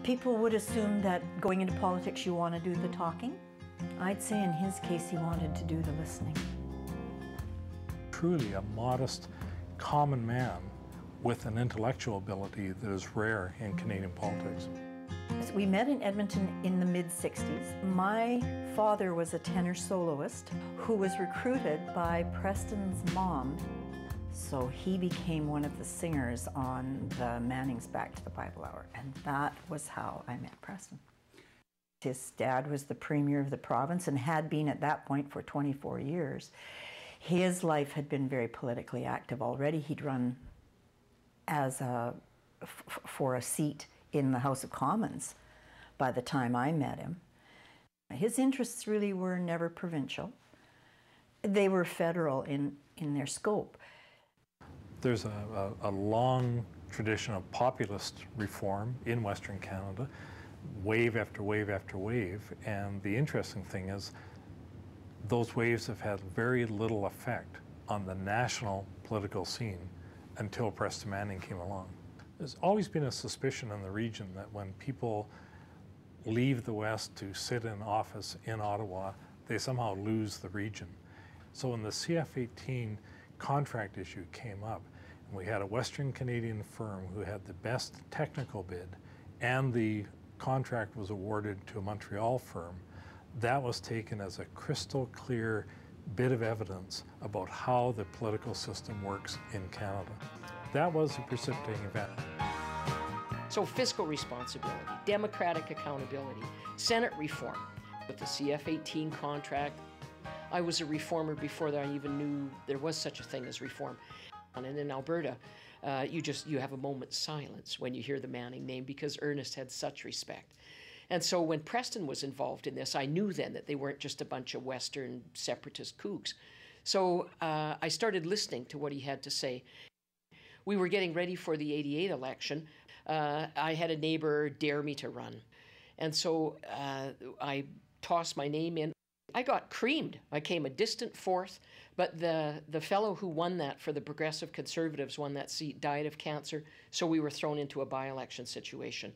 People would assume that going into politics you want to do the talking. I'd say in his case he wanted to do the listening. Truly a modest, common man with an intellectual ability that is rare in Canadian politics. We met in Edmonton in the mid-60s. My father was a tenor soloist who was recruited by Preston's mom. So he became one of the singers on the Manning's Back to the Bible Hour, and that was how I met Preston. His dad was the premier of the province and had been at that point for 24 years. His life had been very politically active already. He'd run as for a seat in the House of Commons by the time I met him. His interests really were never provincial. They were federal in their scope. There's a long tradition of populist reform in Western Canada, wave after wave after wave, and the interesting thing is those waves have had very little effect on the national political scene until Preston Manning came along. There's always been a suspicion in the region that when people leave the West to sit in office in Ottawa, they somehow lose the region. So when the CF-18 contract issue came up, and we had a Western Canadian firm who had the best technical bid, and the contract was awarded to a Montreal firm, that was taken as a crystal clear bit of evidence about how the political system works in Canada. That was a precipitating event. So fiscal responsibility, democratic accountability, Senate reform. With the CF-18 contract, I was a reformer before I even knew there was such a thing as reform. And in Alberta, you have a moment's silence when you hear the Manning name because Ernest had such respect. And so when Preston was involved in this, I knew then that they weren't just a bunch of Western separatist kooks. So I started listening to what he had to say. We were getting ready for the '88 election. I had a neighbor dare me to run. And so I tossed my name in. I got creamed. I came a distant fourth, but the fellow who won that for the Progressive Conservatives won that seat, died of cancer, so we were thrown into a by-election situation.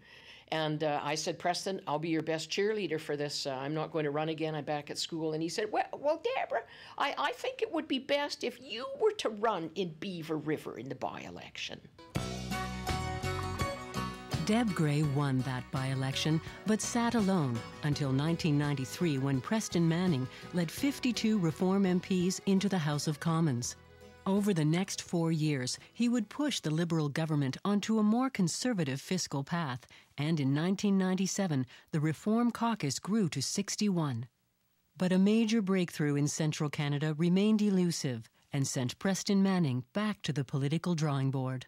And I said, Preston, I'll be your best cheerleader for this. I'm not going to run again. I'm back at school. And he said, well, Deborah, I think it would be best if you were to run in Beaver River in the by-election. Deb Gray won that by-election, but sat alone until 1993 when Preston Manning led 52 Reform MPs into the House of Commons. Over the next 4 years, he would push the Liberal government onto a more conservative fiscal path, and in 1997, the Reform Caucus grew to 61. But a major breakthrough in central Canada remained elusive and sent Preston Manning back to the political drawing board.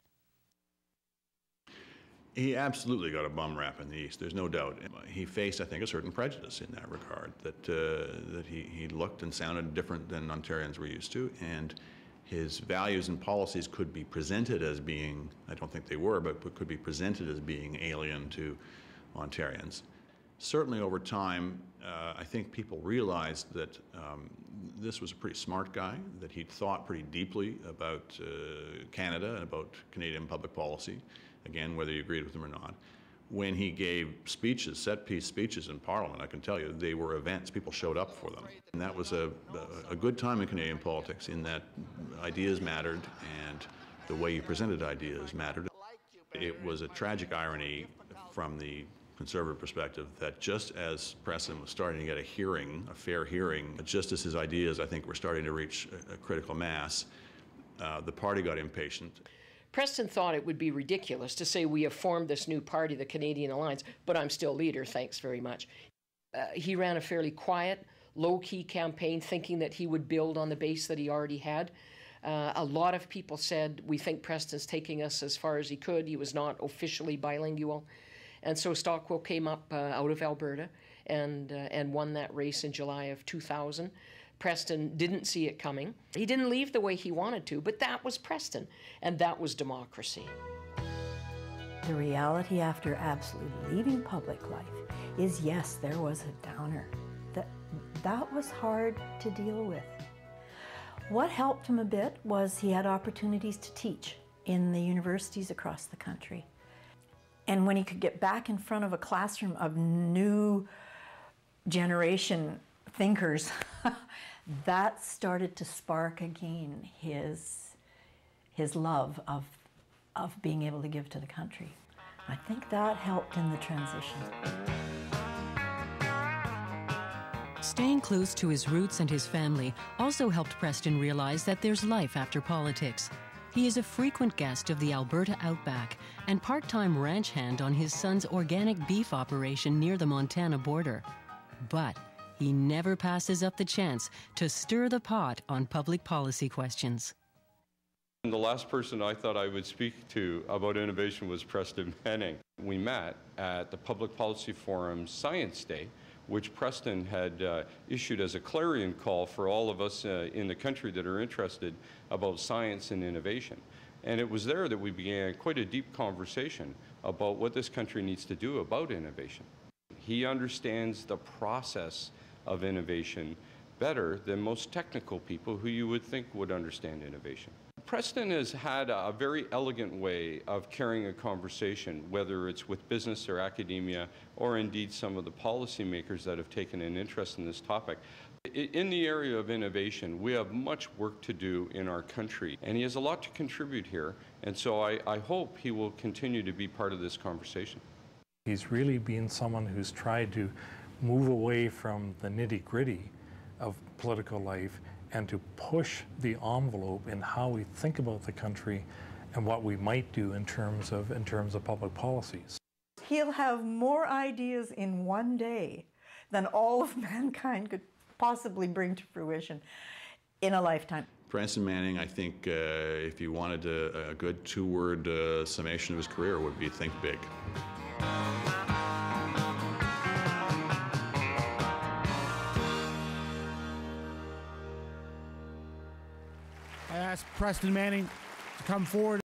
He absolutely got a bum rap in the East, there's no doubt. He faced, I think, a certain prejudice in that regard, that he looked and sounded different than Ontarians were used to, and his values and policies could be presented as being, I don't think they were, but could be presented as being alien to Ontarians. Certainly over time, I think people realized that this was a pretty smart guy, that he'd thought pretty deeply about Canada and about Canadian public policy, again, whether you agreed with him or not. When he gave speeches, set-piece speeches in Parliament, I can tell you, they were events. People showed up for them. And that was a good time in Canadian politics in that ideas mattered and the way you presented ideas mattered. It was a tragic irony from the Conservative perspective that just as Preston was starting to get a hearing, a fair hearing, just as his ideas, I think, were starting to reach a critical mass, the party got impatient. Preston thought it would be ridiculous to say we have formed this new party, the Canadian Alliance, but I'm still leader, thanks very much. He ran a fairly quiet, low-key campaign thinking that he would build on the base that he already had. A lot of people said, we think Preston's taking us as far as he could. He was not officially bilingual. And so Stockwell came up out of Alberta and won that race in July of 2000. Preston didn't see it coming. He didn't leave the way he wanted to, but that was Preston, and that was democracy. The reality after absolutely leaving public life is, yes, there was a downer. That was hard to deal with. What helped him a bit was he had opportunities to teach in the universities across the country. And when he could get back in front of a classroom of new generation thinkers, that started to spark again his love of being able to give to the country. I think that helped in the transition. Staying close to his roots and his family also helped Preston realize that there's life after politics. He is a frequent guest of the Alberta Outback and part-time ranch hand on his son's organic beef operation near the Montana border. But he never passes up the chance to stir the pot on public policy questions. The last person I thought I would speak to about innovation was Preston Manning. We met at the Public Policy Forum Science Day, which Preston had issued as a clarion call for all of us in the country that are interested about science and innovation. And it was there that we began quite a deep conversation about what this country needs to do about innovation. He understands the process of innovation better than most technical people who you would think would understand innovation. Preston has had a very elegant way of carrying a conversation, whether it's with business or academia, or indeed some of the policymakers that have taken an interest in this topic. In the area of innovation, we have much work to do in our country, and he has a lot to contribute here, and so I hope he will continue to be part of this conversation. He's really been someone who's tried to move away from the nitty-gritty of political life and to push the envelope in how we think about the country and what we might do in terms of public policies. He'll have more ideas in one day than all of mankind could possibly bring to fruition in a lifetime. Preston Manning, I think if you wanted a good two-word summation of his career, would be think big. I asked Preston Manning to come forward.